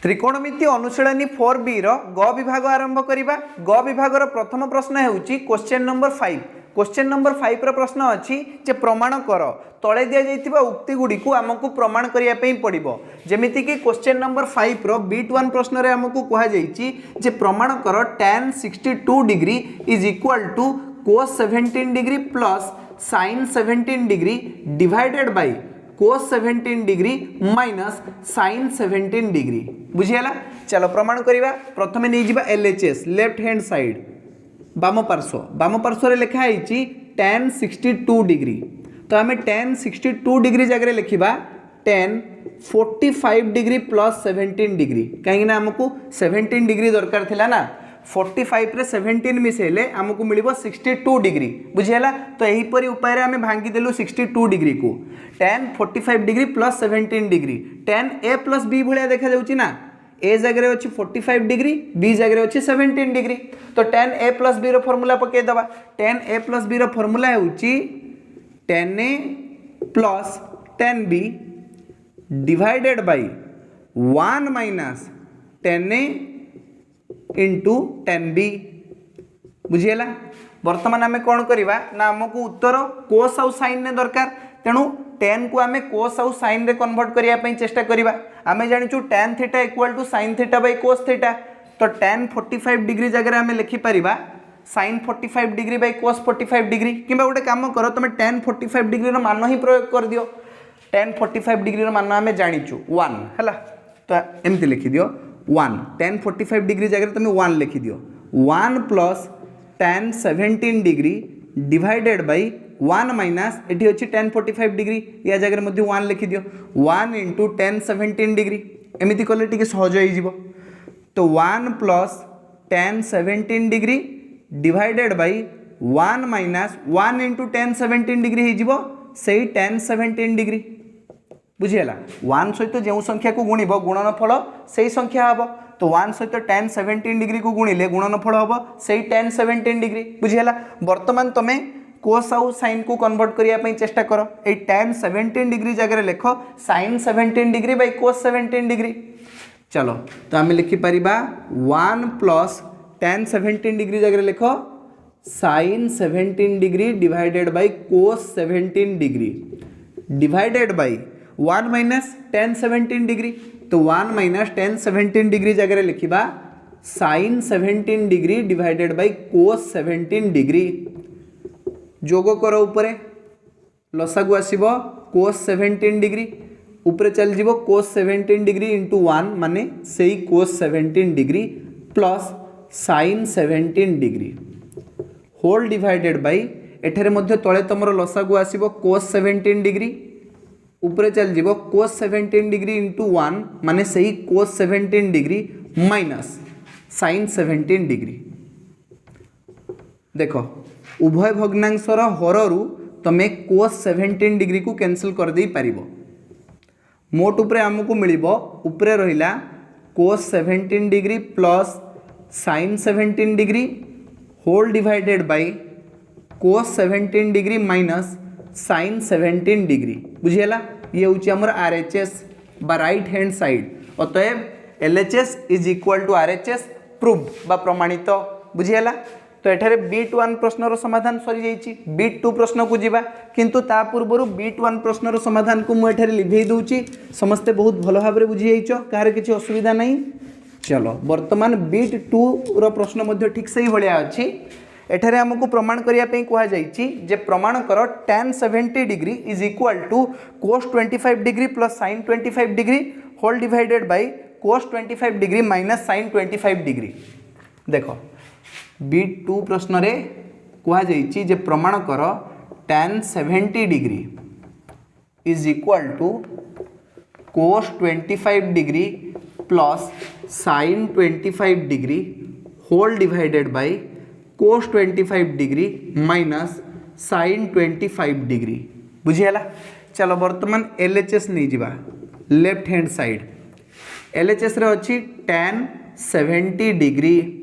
त्रिकोणमिति अनुशीलनी 4B रो ग विभाग आरंभ करिबा। ग विभाग रो प्रथम प्रश्न हेउची क्वेश्चन नंबर 5। क्वेश्चन नंबर 5 रो प्रश्न अछि जे प्रमाण कर तळे दिया जाइतिबा उक्ति गुडी को हमकु प्रमाण करिया पई पड़िबो। जेमिति कि क्वेश्चन नंबर 5 रो B1 प्रश्न रे हमकु कहा जाइची जे प्रमाण कर tan 62 degree is equal to cos 17 degree plus sin 17 degree divided by cos 17 degree minus sin 17 degree. बुझियाला। चलो प्रमाण करिबा। प्रथमे नै जिबा LHS लेफ्ट हैंड साइड बाम पार्श्व रे लिखा आइची tan 62 डिग्री। तो आमे tan 62 डिग्री जगह लिखिबा tan 45 डिग्री प्लस 17 डिग्री। कहीं ना हमको 17 डिग्री दरकार थिला ना, 45 रे 17 मिसेले हमको मिलिबो 62 डिग्री। बुझियाला। तो यही परी उपाय रे हमें भांगी देलु 62 डिग्री को tan 45 degree plus 17 degree tan a plus b भलिया देखा जाउची ना। a जगह अच्छी 45 डिग्री, b जगह अच्छी 17 डिग्री। तो tan a प्लस b रो फॉर्मूला पके दबा। tan a प्लस b रो फॉर्मूला हेउची tan a plus tan b divided by 1 minus tan a into tan b। बुझिएला। वर्तमान आमे कौन करिबा ना हमको उत्तर कोस आउ साइन ने दरकार। तेणु tan को आमे कोस आउ साइन रे कन्वर्ट करिया पई चेष्टा करिबा। आमे जानिचु tan theta equal to sin theta by cos theta. तो tan 45 डिग्री जगह आमे लिखि परिबा sin 45 degree by cos 45 degree. किबा गोटे काम करो तुम tan 45 डिग्री रो मान ही प्रयोग कर दियो। tan 45 डिग्री रो मान आमे जानिचु 1 हैला। तो एमति लिखि दियो 1 tan 45 डिग्री जगह तुम 1 लिखि दियो 1 plus tan 17 degree divided by 1 minus eighty अछि tan 45 डिग्री या जगह मध्ये 1 लिखि दियो 1 इंटू tan 17 डिग्री। एमिति कले टिके सहज होई जिवो। तो 1 plus tan 17 degree divided by 1 minus 1 into tan 17 degree होई जिवो सेही tan 17 डिग्री। बुझिएला। 1 सहित जो संख्या को गुणिब गुणनफल से ही संख्या हम। तो 1 सहित tan 17 डिग्री को गुणिले गुणनफल हम से tan 17 डिग्री। बुझिएला। वर्तमान तुम कोस आउ साइन को कन्वर्ट करिया पई चेष्टा करो। ए tan 17 डिग्री जगह लिख sin 17 degree by cos 17 degree. चलो तो आम लिखि परिबा 1 प्लस tan 17 डिग्री जगह लिख sin 17 degree divided by cos 17 degree divided by 1 minus tan 17 degree. तो 1 माइनस tan 17 डिग्री जगह लिखिबा sin 17 degree divided by cos 17 degree. जोग कर उपरे लसागु आसीबो cos 17 डिग्री उपरे चल जीवो cos 17 डिग्री इंटू 1 माने सेही cos 17 degree plus sin 17 degree whole divided by एठारे मध्य तळे तमरो लसागु आसीबो cos 17 डिग्री उपरे चल जीवो cos 17 डिग्री इंटू 1 माने सही cos 17 degree minus sin 17 degree. देखो उभय भग्नांशर हररू तमे cos 17 डिग्री को कैंसिल कर दे पारिबो। मोट उपरे हमको मिलिबो उपरे रहिला cos 17 degree plus sin 17 degree whole divided by cos 17 degree minus sin 17 degree. बुझिएला। ये होची हमर RHS बा राइट हैंड साइड। अतएव LHS is equal to RHS proved बा प्रमाणित। बुझिएला। तो एठारे B1 प्रश्न रो समाधान सरी जाइची। B2 प्रश्न को जीवा किंतु ता पूर्वरु B1 प्रश्न रो समाधान को मु एठारे लिभेई दूची। समस्ते बहुत भलो भाबरे बुझी जाइचो, कार किछि असुविधा नहीं। चलो वर्तमान B2 रो प्रश्न मध्ये ठीक सही भलिया अछि। एठारे हमको प्रमाण करिया पे कहा जाइची जे प्रमाण कर tan 70 degree is equal to cos 25 degree plus sin 25 degree whole divided by cos 25 degree minus sin 25 degree. देखो B2 प्रश्न रे कहा जाइची जे प्रमाण कर tan 70 degree is equal to cos 25 degree plus sin 25 degree whole divided by cos 25 degree minus sin 25 degree. बुझिएला। चलो वर्तमान LHS नहीं जिबा लेफ्ट हैंड साइड। LHS रे अछि tan 70 डिग्री।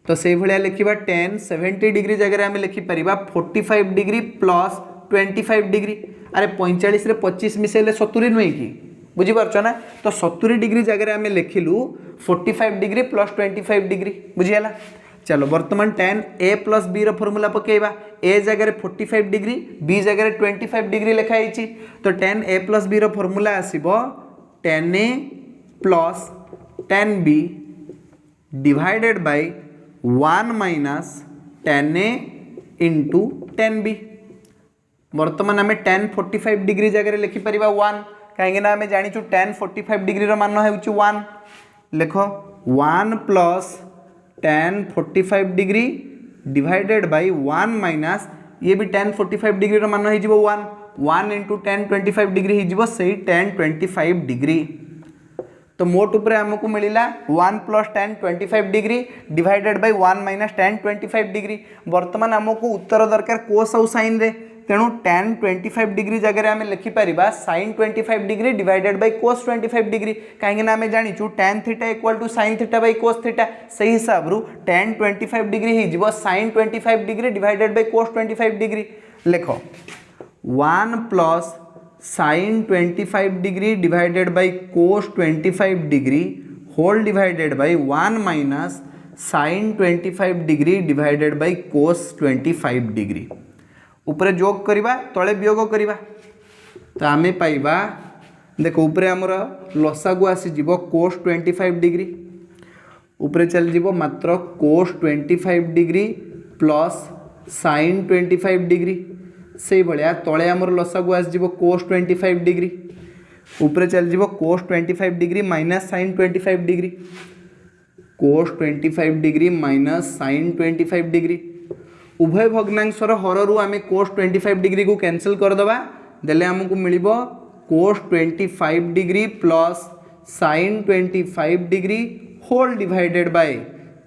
तो से भलिया लिखिबा tan 70 डिग्री जगह आम लिखि परिबा 45 डिग्री प्लस 25 डिग्री। अरे 45 रे 25 मिसेले 70 नुहे कि बुझीपार ना। तो 70 डिग्री जगह आम लिखिलु 45 डिग्री प्लस 25 डिग्री बुझीगला। चलो बर्तमान tan a plus b formula पकेबा। a जगह 45 डिग्री b जगह 25 डिग्री लिखाई। तो tan a plus b formula आसीबो tan a plus tan b divided by 1 minus tan a into tan b। बर्तमान आम tan 45 डिग्री जगह लिखिपर 1 कहीं आम जाचु tan 45 डिग्री मान हो 1 लिख 1 plus tan 45 degree divided by 1 minus ये भी tan 45 डिग्री मान हो 1 इंटू tan 25 डिग्री हो tan 25 डिग्री। तो मोट उपरे आमको मिलला 1 plus tan 25 degree divided by 1 minus tan 25 degree. बर्तमान आमको उत्तर दरकार कोस और साइन रे तेणु tan 25 डिग्री जगह आम लिखिपर sin 25 degree divided by cos 25 degree कहीं आम जाचु tan theta equal to sin theta by cos theta से हिसाब रू tan 25 डिग्री हो sin 25 degree divided by cos 25 degree. लिख 1 plus sin 25 degree divided by cos 25 degree whole divided by 1 minus sin 25 degree divided by cos 25 degree. ऊपर जोग करवा तले वियोग करवा तो आम पाइबा देखो ऊपर आमर लसागु आसीज cos 25 डिग्री ऊपर चल जीवो मात्र cos 25 degree plus sin 25 degree से भाया तले आमर लसागु आसीज cos 25 डिग्री ऊपर चल जीवो cos 25 degree minus sin 25 degree cos 25 degree minus sin 25 degree. उभय भग्नांशर हररू आम cos 25 डिग्री को कैंसिल करदे देले आमको मिलिबो cos 25 degree plus sin 25 degree whole divided by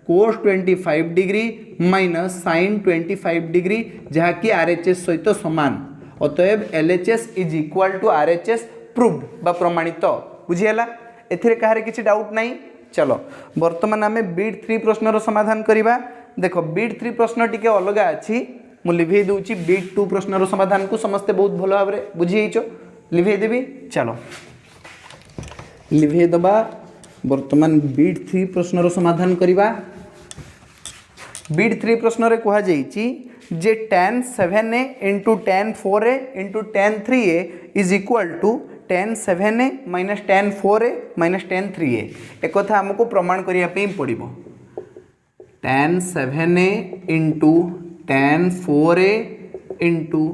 cos 25 degree minus sin 25 degree जहाँकि RHS सहित सामान। अतएव LHS is equal to RHS proved बा प्रमाणित बुझीगला। एथिरे कहारे किछि डाउट नहीं। चलो बर्तमान आम बीट 3 प्रश्नर समाधान करिबा। देखो बीट 3 प्रश्न टिके अलग अच्छी मु लिभे दूची बीट 2 प्रश्नर समाधान को समस्ते बहुत भल भाव बुझीच लिभे देवी। चलो लिभे दबा बर्तमान बीट 3 प्रश्नर समाधान करिबा। बीट 3 प्रश्न रे कहा जाइछि जे tan 7a into tan 4a into tan 3a is equal to tan 7a minus tan 4a minus tan 3a एक कथा हमको प्रमाण करिया पे पड़िबो। tan 7a into tan 4a into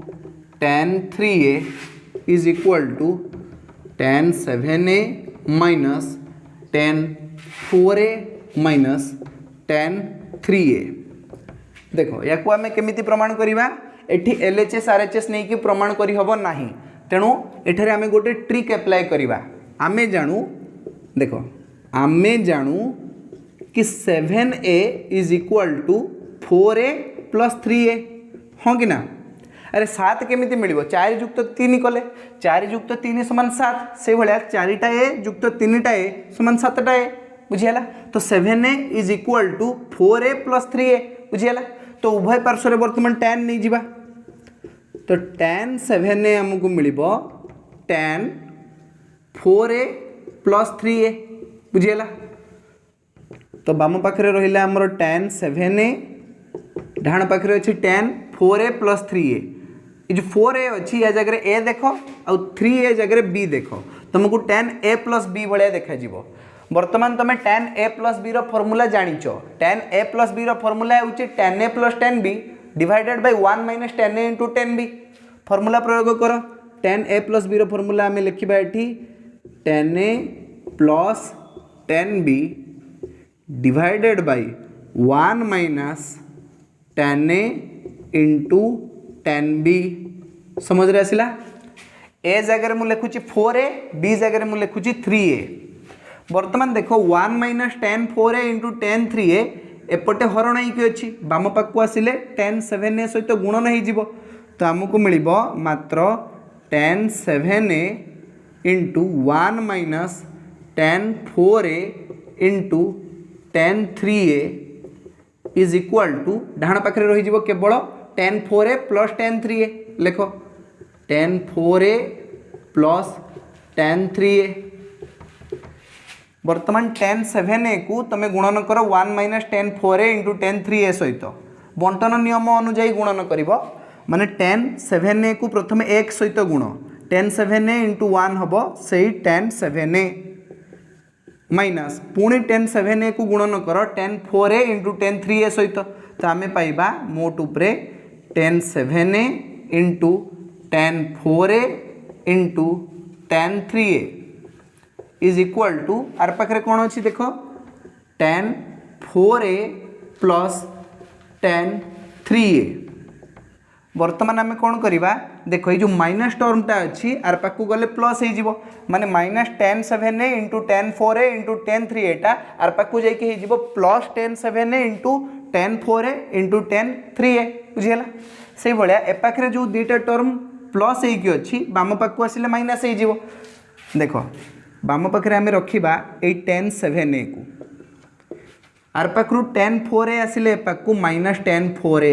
tan 3a is equal to tan 7a minus tan 4a minus tan 3a। देखो या आम केमी प्रमाण करवा एठी LHS RHS नहीं कि प्रमाण करी हबो नाही तेणु एठारे आम गोटे ट्रिक एप्लाय करवा। आमे जानू देखो आमे जानू कि 7a is equal to 4a plus 3a हाँ कि ना। अरे 7 केमी मिल 4 युक्त 3 कले 4 युक्त 3 समान 7 से भाया 4टा a युक्त 3टा a समान 7टा a बुझीगला। तो 7a is equal to 4a plus 3a बुझीगला। तो उभय पार्श्व बर्तमान tan नहीं जीवा तो tan 7a आमको मिल tan 4a प्लस 3a बुझीगला। तो बाम पाखे रहा आमर tan 7a डाण पाखे अच्छी tan 4a प्लस 3a ये जो 4a अच्छी या जगह a देख आ 3a जगह b देख तुमको tan a प्लस b भाया देखा बर्तमान तुम tan a plus b formula जानिच tan a plus b formula होची tan a plus tan b divided by 1 minus tan a into tan b formula प्रयोग कर। tan a plus b formula आम लिखा ये tan a plus tan b divided by 1 minus tan a into tan b समझ रहे आसला। ए जगह मुझे लिखुची 4a b जगह मुझे लिखुची 3a। बर्तमान देखो 1 minus tan 4a into tan 3a एपटे हरण होगी अच्छी बाम पाक आसिले tan 7a सहित गुणन हो तो आमको मिल मात्र tan 7a into 1 minus tan 4a into tan 3a is equal to डाण पाखे रही केवल tan 4a plus tan 3a लिख tan 4a plus tan 3a बर्तमान tan 7a को तुम गुणन कर 1 minus tan 4a into tan 3a सहित बंटन नियम अनुजाई गुणन कर माने tan 7a को प्रथम 1 सहित गुण tan 7a इंटू 1 हम से tan 7a माइनस पुणी tan 7a को गुणन कर tan 4a into tan 3a सहित तो आम पाइबा मोट उपरे tan 7a into tan 4a into tan 3a is equal to आर पाखे कौन अच्छी देख tan 4a plus tan 3a बर्तमान आम कौन करवा देख ये जो माइनस टर्मटा अच्छी आर पाखु गले प्लस हो माने minus tan 7a into tan 4a into tan 3a टा आर पाखु जाइए plus tan 7a into tan 4a into tan 3a बुझीगला से भाया ए पाखे जो दुईटा टर्म प्लस होगी बाम पाखु आसिले माइनस हो देख बाम पाखे आम रखा ये tan 7a को आर पाखु tan 4a आसिले पाखु माइनस tan 4a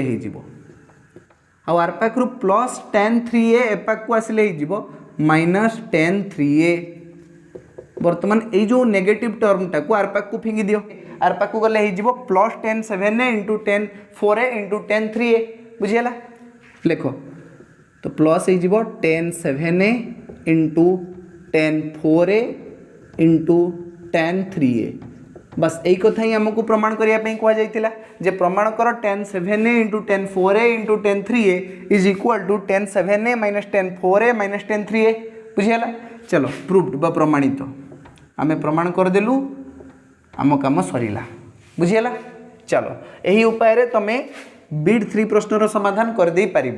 हो आर पाखु प्लस tan 3a एपाक आसिले माइनस tan 3a बर्तमान ये जो नेगेटिव टर्मटा को आर पाखु फिंगी दियो आर पाखु गले plus tan 7a into tan 4a into tan 3a बुझीगला लेख तो प्लस हो tan 7a into tan 4a into tan 3a बस यही कथा ही आमको प्रमाण करने कहुला जे प्रमाण कर tan 7a into tan 4a into tan 3a is equal to tan 7a minus tan 4a minus tan 3a बुझीगला चलो प्रूव्ड बा प्रमाणित आम प्रमाण करदेलु आम कम सरला बुझीगला चलो यही उपाय तुम बीट 3 प्रश्नर समाधान करदे पार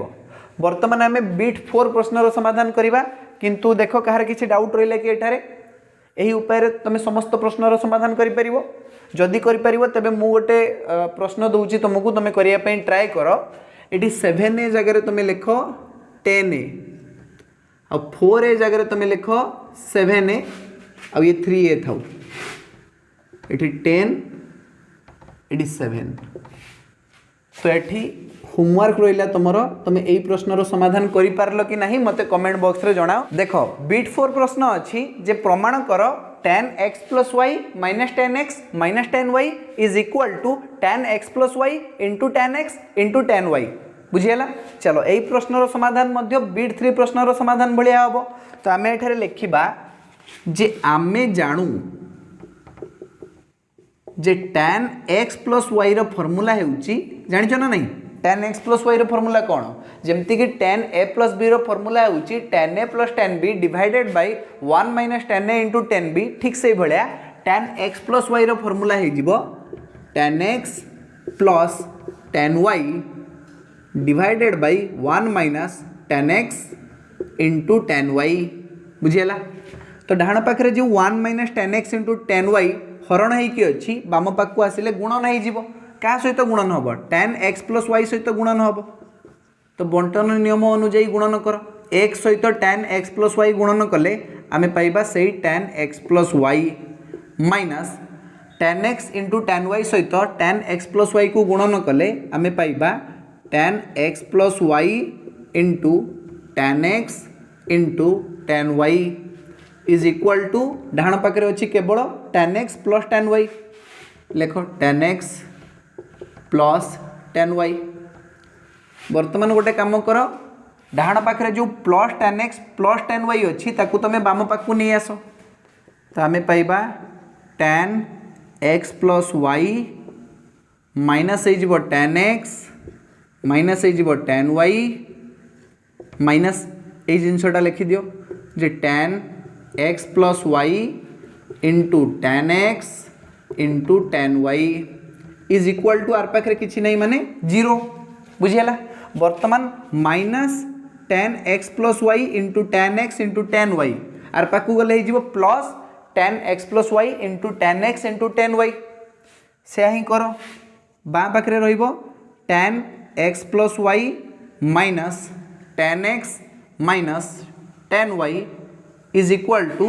बर्तमान आम बीट 4 प्रश्नर समाधान करवा किंतु देख कहार किसी डाउट रहा कि एठारे यही उपाय तुम समस्त प्रश्नर समाधान कर जदि कर तेरे मु गोटे प्रश्न दूची तुमको तुम करने ट्राए कर ये 7a जगह तुम लिख 10a आ 4a जगह तुम लिख 7a आ ये 3a था ये 10 ये 7 तो ये होमवर्क रहा तुम तुम यही प्रश्नर समाधान कर पारल कि नहीं मते कमेंट बॉक्स रे जणाओ देख बीट 4 प्रश्न अच्छी जे प्रमाण कर tan x plus y minus tan y is equal to tan x plus y into tan x into tan y बुझीगला चलो यही प्रश्नर समाधान मध्य बीट 3 प्रश्नर समाधान भाया हम तो आम एठारे लिखा जे आमे जानू जे tan x प्लस y रो फॉर्मूला हेउची जानिछ ना नहीं tan x प्लस y रो फॉर्मूला कौन जमती कि tan a प्लस b रो फॉर्मूला होची tan a plus tan b divided by 1 minus tan a into tan b ठीक से भलिया tan x प्लस y रो फॉर्मूला हे जिवो tan x plus tan y divided by 1 minus tan x into tan y बुझीगला तो डाहाण पाखरे जो 1 minus tan x into tan y हरण होइकी अछि बाम पाखु आसिले गुणन हो जिवो क्या सहित गुणन हम tan x प्लस y सहित गुणन हम तो बंटन नियम अनुजाई गुणन कर x सहित tan x प्लस y गुणन कले आम पाइबा से tan x plus y minus tan x into tan y सहित tan x प्लस y को गुणन कले आम पाइबा tan x plus y into tan x into tan y is equal to डाहाण पाखे अच्छी केवल tan x plus tan y लेख tan x plus tan y बर्तमान गोटे काम कर डाहाण पाखे जो plus tan x plus tan y अच्छी ताकू तुम बाम पाखु नहीं आस तो आम पाइबा tan x plus y minus हो tan x माइनस हो tan y माइनस ये जिनसटा लिखि दियो जे tan x plus y into tan x into tan y is equal to आर पाखे किसी नहीं माने 0 बुझीगला बर्तमान minus tan x plus y into tan x into tan y आर पाखु गले हो plus tan x plus y into tan x into tan y से ही कर बाँ पाखे रहिबो tan x plus y minus tan x minus tan y is equal to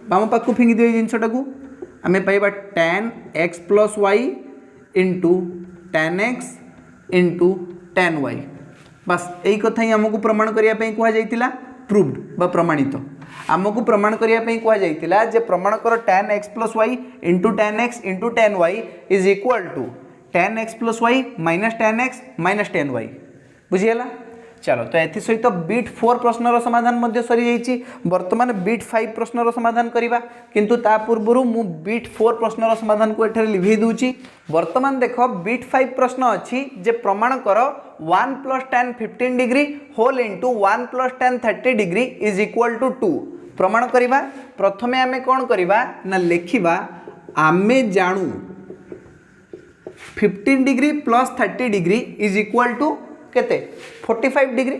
बाम पाखु फिंगी दियो जिनसटा को आम पाइबा tan x plus y into tan x into tan y बस यही कथा ही आमको प्रमाण करने कहुला प्रूव्ड बा प्रमाणित आमको प्रमाण करने कहुला जे प्रमाण कर tan x plus Y into tan x into tan y is equal to tan x plus Y minus tan x minus tan y बुझीगला। चलो तो एथि सहित बीट 4 प्रश्नर समाधान सरी जाइए। वर्तमान बीट 5 प्रश्नर समाधान करवा किंतु ता पूर्व मु बीट 4 प्रश्नर समाधान को एठारे लिभे दूची। वर्तमान देख बीट 5 प्रश्न अच्छी जे प्रमाण कर 1 plus tan 15 degree whole into 1 plus tan 30 degree is equal to 2 प्रमाण करवा। प्रथमे आमे कौन करवा ना लिखिबा आमे जानू 15 degree plus 30 degree is equal to केते 45 डिग्री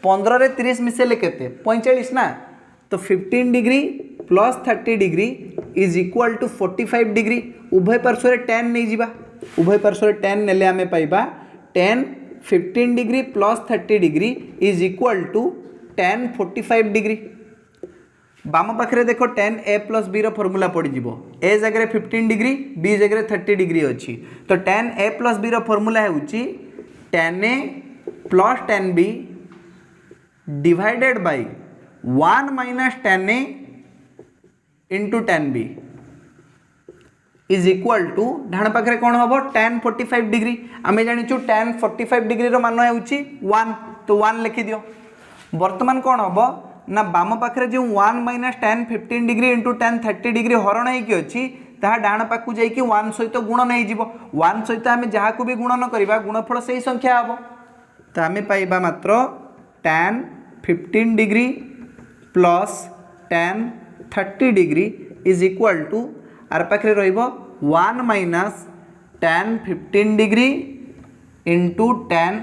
15 रे 30 मिसेले केते 45 ना तो 15 degree plus 30 degree is equal to 45 degree उभय पार्श्व रे tan नहीं जीवा उभय पार्श्व रे tan नेले आमे पाइबा tan 15 degree plus 30 degree is equal to tan 45 degree. बाम पाखरे देखो tan a प्लस b रो फॉर्मूला पड़ जिवो a जगह 15 डिग्री b जगह 30 डिग्री अच्छी तो tan a प्लस b रो फॉर्मूला है tan a plus tan b divided by 1 minus tan a into tan b is equal to डाण पाखे कौन हम tan 45 डिग्री आम जाचु tan 45 डिग्री मान है 1 तो 1 लिखि दियो। वर्तमान कौन हम ना बाम पाखे जो 1 minus tan 15 degree into tan 30 degree हरण होगी ताहा डाण पाक जाकि 1 सहित गुणन हो 1 सहित आम जहाँ भी गुणन करवा गुणफल से ही संख्या हम तो आम पाइबा मात्र tan 15 degree plus tan 30 degree is equal to आर पाखे रन minus tan 15 degree into tan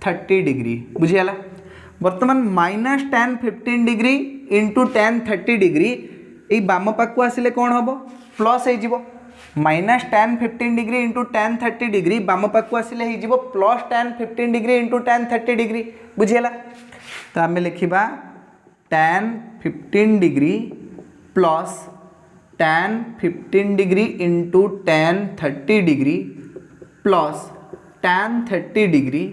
30 degree बुझीगला। वर्तमान minus tan 15 degree into tan 30 degree ये बाम पाक को आसिले कौन हम प्लस हो minus tan 15 degree into tan 30 degree बाम पाक को आसिले हो plus tan 15 degree into tan 30 degree बुझीगला। तो आम लिखा tan 15 degree plus tan 15 degree into tan 30 degree plus tan 30 degree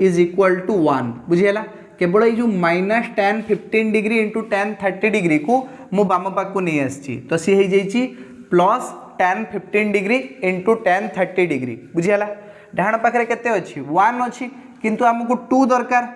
is equal to 1 बुझीगला। केवल ये minus tan 15 degree into tan 30 degree को मु बाम पाक को नहीं आसी तो सी हो जाइए plus tan 15 degree into tan 30 degree बुझीगला। डाण पाखे केते अच्छी 1 अच्छी किंतु आमको 2 दरकार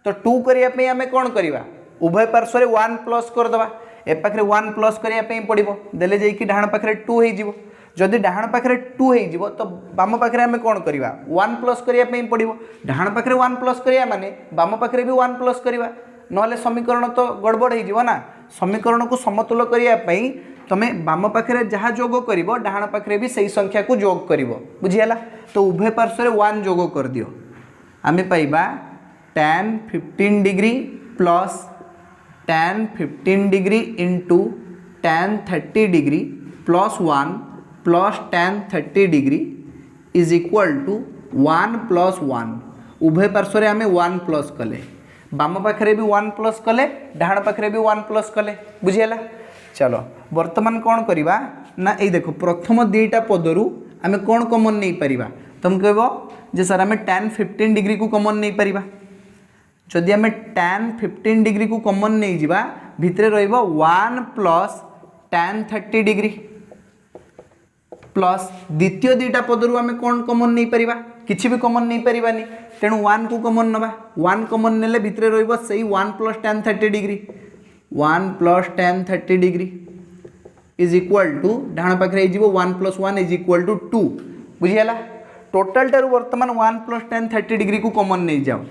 तो 2 करने आम कौन करवा उभय पार्श्व 1 प्लस करदे ए पाखे 1 प्लस करने पड़ो देले जाइए डाण पाखे 2 हो जदि डाण पाखे 2 हो तो बाम पाखे आम कौन करवा 1 प्लस करने पड़ो डाण पाखे 1 प्लस करा माने बाम पाखे भी 1 प्लस करवा ना समीकरण तो गड़बड़ हो ना। समीकरण को समतुल करने तुम बाम पाखे जहाँ जोग कर डाण पाखे भी सही संख्या को जोग कर बुझीगला। तो उभय पार्श्व 1 जोग कर दियो आम पाइबा tan 15 degree plus tan 15 degree into tan 30 degree plus 1 plus tan 30 degree is equal to 1 plus 1 उभय पार्श्व आम 1 प्लस कले बाम पाखे भी 1 प्लस कले डाण पाखे भी 1 प्लस कले बुझीगला। चलो वर्तमान कौन करवा ना ये देखो प्रथम 2टा पदरू आम कौन कमन नहीं पारिबा तुम कह जे सर आम tan 15 डिग्री को कमन नहीं पारिबा जदि आम tan 15 डिग्री को कमन नहीं जावा भितर रहिबो 1 प्लस tan 30 डिग्री प्लस द्वितीय 2टा पदरू आम कौन कमन नहीं पारिबा किछि भी कमन नहीं पारिबानी तेणु 1 को कमन नवा 1 कमन नेले भितर रहिबो सही 1 plus tan 30 degree 1 plus tan 30 degree is equal to डाण पाखे 1 प्लस 1 इज इक्वल टू 2 बुझीगला। टोटाल टारू वर्तमान 1 प्लस tan 30 डिग्री को कमन नहीं जाओ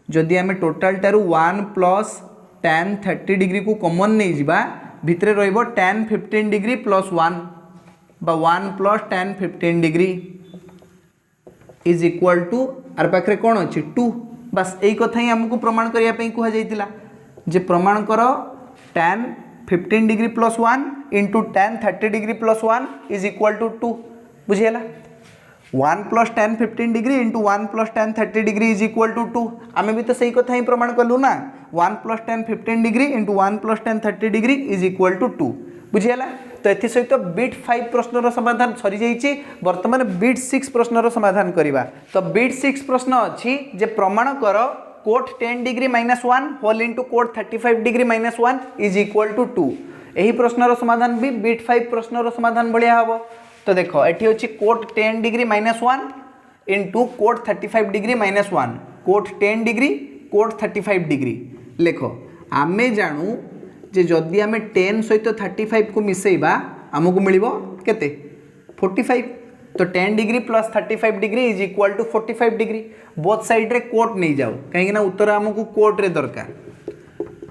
जदि आम टोटाल टारू 1 प्लस tan 30 डिग्री को कमन नहीं जावा भितर रहिबो tan 15 डिग्री प्लस 1 बा 1 plus tan 15 degree is equal to आर पाखे कौन अच्छी 2 बस यही कथा ही आमको प्रमाण करने कहुला जे प्रमाण कर tan 15 degree plus 1 into tan 30 degree plus 1 is equal to 2 बुझीगला। 1 plus tan 15 degree into 1 plus tan 30 degree is equal to 2 आम भी तो सही कथा ही प्रमाण कलु ना 1 plus tan 15 degree into 1 plus tan 30 degree is equal to 2 बुझीगला। तो ये सहित बीट 5 प्रश्नर समाधान सरी जाइए। वर्तमान बीट 6 प्रश्नर समाधान करवा तो बीट 6 प्रश्न अच्छी जे प्रमाण कर cot 10 degree -1 whole into cot 35 degree -1 is equal to 2। यही प्रश्नर समाधान भी बिट 5 प्रश्नर समाधान भाया हम। तो देख ये अच्छी cot 10 degree -1 into cot 35 degree -1 cot 10 degree cot 35 degree लेख आमे जानू जे जदि आमे 10 सहित 35 को मिसेइबा आमको मिलिबो केते 45। तो 10 degree plus 35 degree is equal to 45 degree. Both side रे कोट नहीं जाओ कहीं उत्तर आमको कोट रे दरकार।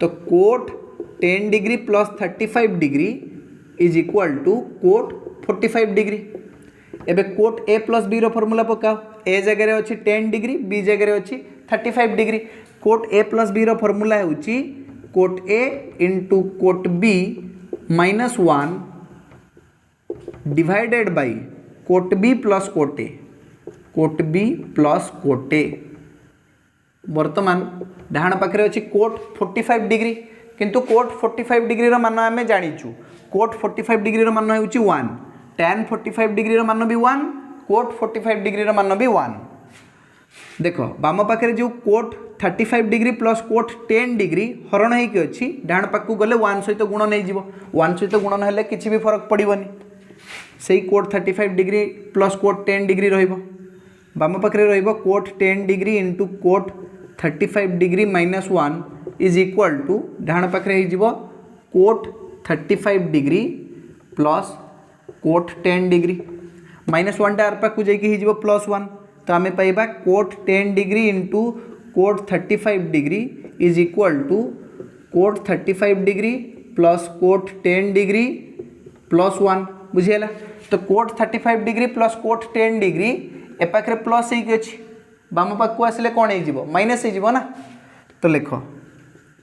तो cot 10 degree plus 35 degree is equal to cot 45 degree. एबे कोट ए प्लस बी रो फॉर्मूला पकाओ। ए जगह अच्छी 10 डिग्री बी जगह अच्छी 35 degree. Cot A plus B रो फॉर्मूला है cot A into cot B -1 divided by cot B plus cot A. Cot B plus cot A वर्तमान डाहाण पाखे अच्छी कोट 45 डिग्री किंतु कोट 45 डिग्री रो मान आम जाचु। कोट 45 डिग्री रो मान होउची 1, tan 45 डिग्री रो मान भी 1, कोट 45 डिग्री रो मान भी 1। देख बाम पाखे जो cot 35 degree plus cot 10 degree हरण होइकी अच्छी डाहाण पाखु गले 1 सहित गुण नहीं जीवो। 1 सहित गुण ना किसी भी फरक पड़ोनी। सही cot 35 degree plus cot 10 degree रहिबो। बाम पाखे रहिबो cot 10 degree into cot 35 degree -1 is equal to डाहाण पाखे हो cot 35 degree plus cot 10 degree -1 टा आर पाखु जाइए +1। तो आम पाइबा cot 10 degree into cot 35 degree is equal to cot 35 degree plus cot 10 degree +1 बुझीगला। तो cot 35 degree plus cot 10 degree ए पाखे प्लस होगी अच्छी बाम पाख को आसिले कौन हो माइनस हो ना। तो लिख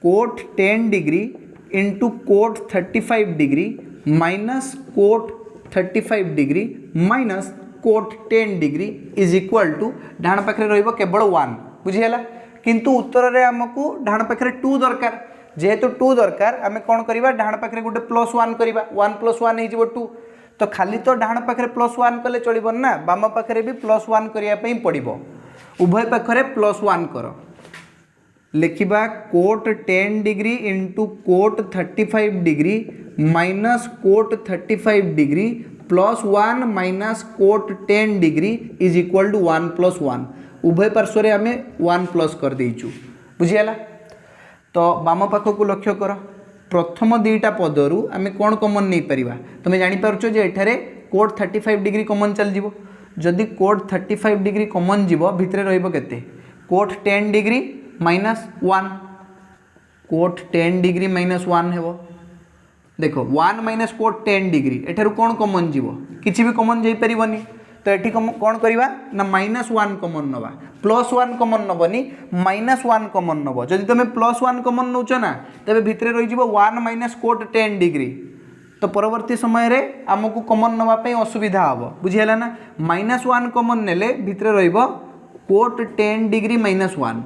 cot 10 degree into cot 35 degree minus cot 35 degree minus cot 10 degree is equal to डाहाण पाखे रहिबो केवल 1 बुझीगला। किंतु उत्तर रे हमकु डाहाण पाखे 2 दरकार। जेहेतु 2 दरकार आम कौन करवा डाहाण पाखे गोटे +1 करवा 1 + 1 हो 2। तो खाली तो डाहाण पाखे +1 कले चलिबो ना बाम पाखे भी +1 करिया पई पड़िबो। उभय पाखरे +1 कर लिखिबा cot 10 degree into cot 35 degree minus cot 35 degree +1 minus cot 10 degree is equal to 1 + 1। उभय पार्श्व रे आमे 1 प्लस कर देइचु बुझियाला। तो बाम पाख को लक्ष्य कर प्रथम दुईटा पदरु आमे कोन कॉमन नहीं परिबा। तुम जानि पारछो जे एठारे कोट 35 डिग्री कॉमन चल जीवो। जदि कोट 35 डिग्री कॉमन जीवो भितरे रहइबो केते कोट 10 डिग्री -1 कोट 10 डिग्री -1 हेबो। देखो 1 माइनस कोट 10 डिग्री एठारु कौन कॉमन जीवो किछि भी कॉमन जाई परिबनी। तो एठी कौन करवा ना -1 कॉमन नवा +1 कॉमन नबनी -1 कॉमन नब। जदि तुम +1 कॉमन नौच ना तेरे भितर रही 1 माइनस कोट 10 डिग्री। तो परवर्ती समय रे आमको कॉमन नवाई असुविधा हम बुझीगला ना। -1 कॉमन नेले भितर रहिबो कोट 10 डिग्री -1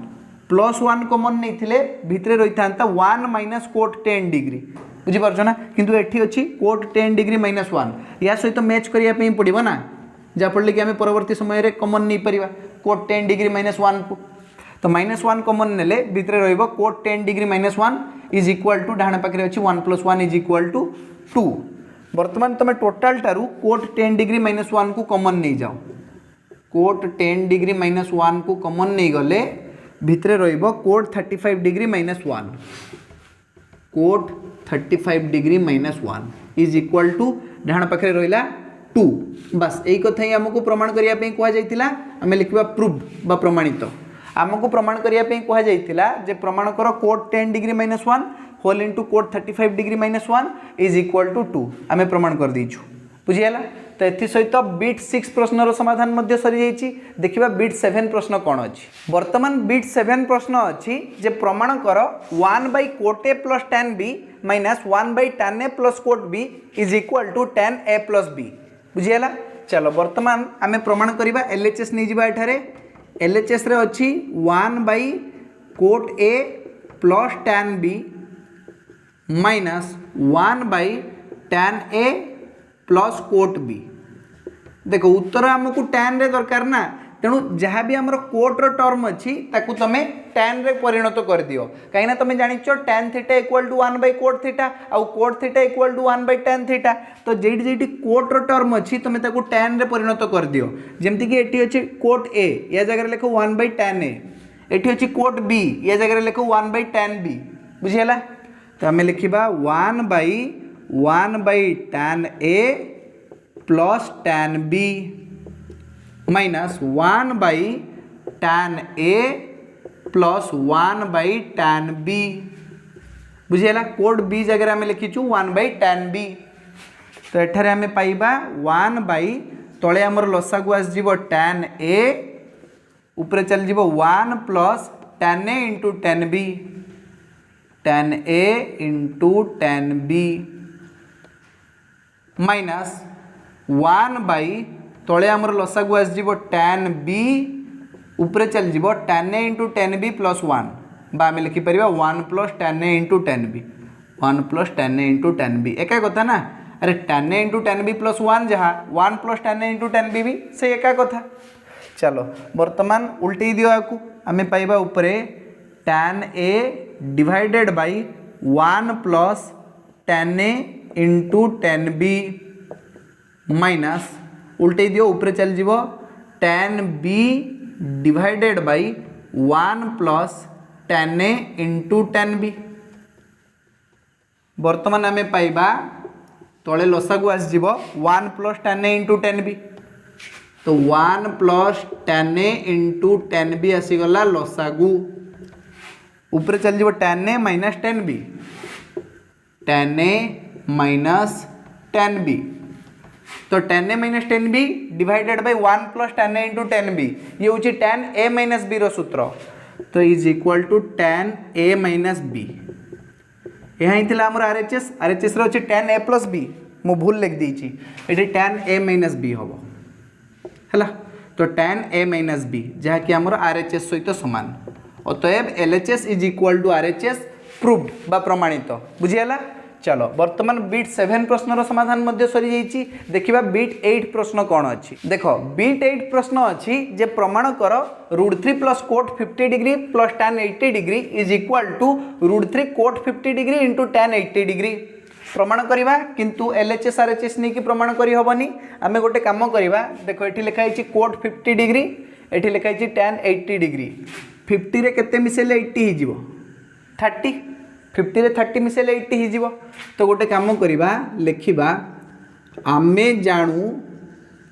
+1 कॉमन नहीं थिले भितर रही था 1 माइनस कोट 10 डिग्री बुझीपारछ ना। किंतु एठी अछि कोट 10 डिग्री -1 या सहित मैच करिया पे पड़िबो ना जाफल कि आम परवर्ती समय रे कॉमन नहीं परिबा कोट 10 डिग्री -1 को। तो -1 कॉमन नेले भितर रहिबो cot 10 degree -1 is equal to डाहाण पाखे अछि 1 + 1 इज इक्वल टू 2। वर्तमान तुम टोटाल टारू कोट 10 डिग्री -1 को कॉमन नहीं जाओ। कोट 10 डिग्री -1 को कॉमन नहीं गले भितर रहिबो cot 35 degree -1 cot 35 degree -1 is equal to डाहाण पाखे रहिला 2। बस यही कथा ही आमको प्रमाण करिया पे कहा जाइतिला। आमे लिखबा प्रूव बा प्रमाणित। आमको प्रमाण करिया पे कहा जाइतिला जे प्रमाण कर cot 10 degree -1 whole into cot 35 degree -1 is equal to 2 आमे प्रमाण कर दीचु बुझीगला। तो एथि सहित बिट 6 प्रश्नर समाधान मध्य सरी जाइछि। देखिबा बिट 7 प्रश्न कोन अछि। वर्तमान बिट 7 प्रश्न अछि जे प्रमाण कर 1/कोट a plus tan b minus 1/tan a plus cot b is equal to tan a plus b बुझीगला। चलो वर्तमान आमे प्रमाण करिबा LHS नहीं जिबा एठारे LHS रे अछि 1/कोट a plus tan b minus 1/tan a plus cot b। देखो उत्तर आमको tan रे दरकार ना तेणु जहाँ भी आमर कोट्र टर्म अच्छी ताकू तुम tan रे परिणत कर दियो कहीं तुम जानिच tan theta equal to 1 by cot theta आउ cot theta equal to 1 by tan theta तो जेठी जेठी कोट्र टर्म अच्छी तुम ताकू tan रे परिणत कर दियो जेमती कि एटी अच्छे कोट ए या जगह लिखो 1 बाय tan ए एटी अच्छी कोट बी या जगह लिखो 1 बाय tan बी बुझीगला तो आम लिखा 1 by tan A plus tan B minus 1 by tan A plus 1 by tan B बुझीगला कोड बी जगह आम लिखीचु 1 बाय tan बी तो एठारे आम पाइबा 1 बाय तले आमर लसागु आसजिवो tan ए ऊपर चल जीवो 1 plus tan A into tan B tan A into tan B minus 1 by तले आमर लसागु आसजिवो tan बी ऊपर चल जीवो tan A into tan B plus 1 बा आम लिखिपर 1 plus tan A into tan B 1 plus tan A into tan B एका कथा ना अरे tan A into tan B plus 1 जहाँ 1 plus tan A into tan B भी से एका कथा चलो बर्तमान उल्टे दियो आपको आम पाइबा उपरे tan A divided by 1 plus tan A into tan B minus उल्टे दियो ऊपर चल जीवो tan B divided by 1 plus tan A into tan B बर्तमान आम पाइबा तले लसागु आसजिवो 1 plus tan A into tan B तो 1 plus tan A into tan B आसीगला लसागु ऊपर चल जीवो tan A minus tan B tan A minus tan B तो tan A minus tan B divided by 1 plus tan A into tan B ये हूँ tan A minus B सूत्र तो is equal to tan A minus B यहाँ ही आमर RHS रे tan A plus B मु भूल लिख देची ये tan ए माइनस बी हम है तो tan ए माइनस बी जहाँकि आमर आरएचएस सहित सामान अतएव LHS is equal to RHS proved बा प्रमाणित बुझीगला चलो वर्तमान बीट 7 प्रश्न समाधान मध्य सरी जाइए देखिबा बीट 8 प्रश्न कौन अच्छी देख बीट 8 प्रश्न अच्छी जे प्रमाण कर √3 plus cot 50 degree plus tan 80 degree is equal to √3 cot 50 degree into tan 80 degree प्रमाण करवा किंतु एलएचएस आरएचएस नहीं कि प्रमाण करी हबनी आमे गोटे काम करवा देखो एठी लिखा है कोट 50 डिग्री एठी लिखा है tan 80 डिग्री 50 रे केते मिसेले 80 ही जीवो 30 50 रे 30 मिसेले 80 ही जीवो तो गोटे काम करवा लिखिबा आमे जानू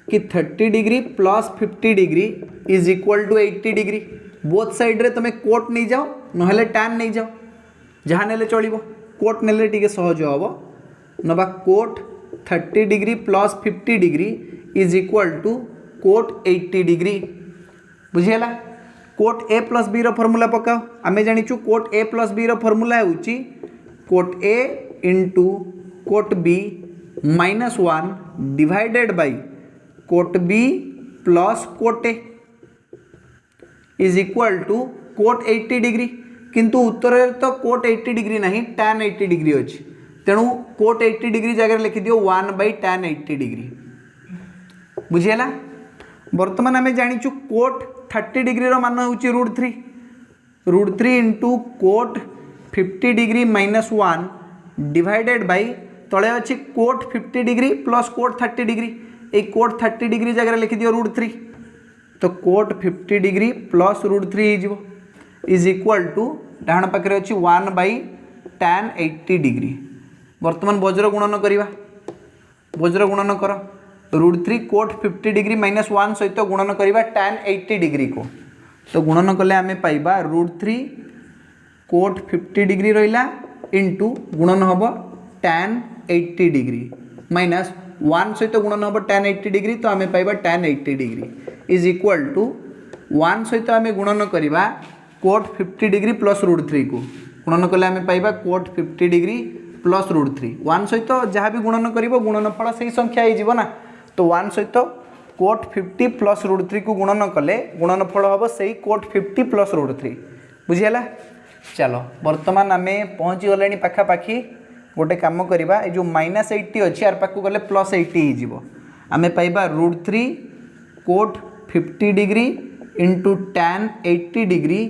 कि 30 degree plus 50 degree is equal to 80 degree both side रे तुम कोट नहीं जाओ नहले tan नहीं जाओ जहाँ नेले चलिबो कोट नेले टिके सहज हबो नबा cot 30 degree plus 50 degree is equal to cot 80 degree बुझीगला cot A plus B formula पकाओ आमे जानिचु cot A plus B formula होउची cot A into cot B minus 1 divided by cot B plus cot A is equal to cot 80 degree किंतु उत्तर तो cot 80 degree नहीं tan 80 degree अच्छी तेणु कोट 80 डिग्री जगह लिखि दियो 1 बाय tan 80 डिग्री बुझीगला वर्तमान आम जानिचु कोट 30 डिग्री मान हूँ √3 into cot 50 degree minus 1 divided by तले अच्छी cot 50 degree plus cot 30 degree ये कोट 30 डिग्री जगह लिखि दियो √3 तो कोट 50 डिग्री प्लस √3 हो इज इक्वल टू डाण पाखे अच्छी 1 बाय tan 80 डिग्री वर्तमान वज्र गुणन करवा वज्र गुणन कर √3 कोट 50 डिग्री माइनस 1 सहित गुणन करवा tan 80 डिग्री को तो गुणन कले आम पाइबा √3 कोट 50 डिग्री रहा इंटू गुणन हम tan 80 डिग्री माइनस 1 सहित गुणन हम tan 80 डिग्री तो आम पाइबा tan 80 degree is equal to 1 सहित आम गुणन करवा कोट 50 डिग्री प्लस √3 को गुणन कले आम पाइबा कोट 50 डिग्री प्लस √3 1 सहित जहाँ भी गुणन कर गुणनफल से ही संख्या हो ना तो 1 सहित कोट 50 प्लस √3 को गुणन कले गुणनफल हम से कोट 50 प्लस √3 बुझीगला चलो वर्तमान आम पहुँची गले पाखापाखि गोटे कम करवा जो -80 अच्छी यार पाक गले +80 हो आम पाइबा √3 cot 50 degree into tan 80 degree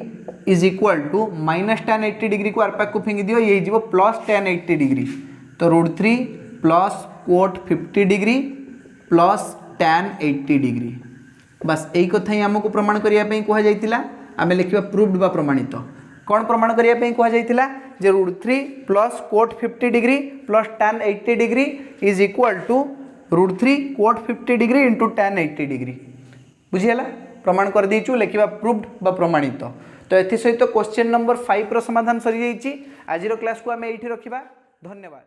is equal to minus tan 80 degree को आरपाक को फिंगी दियो ये जीव प्लस tan 80 डिग्री तो √3 plus cot 50 degree plus tan 80 degree बस यही कथा ही आमको प्रमाण करने कहुला आम लिखा प्रूव्ड बा प्रमाणित कौन प्रमाण करने कहुला जे √3 plus cot 50 degree plus tan 80 degree is equal to √3 cot 50 degree into tan 80 degree बुझीगला प्रमाण कर दीचु लिखा प्रूव्ड बा प्रमाणित तो एथि सहित क्वेश्चन नंबर 5 रो समाधान सरी जाइए आज क्लास को आम ये रखा धन्यवाद।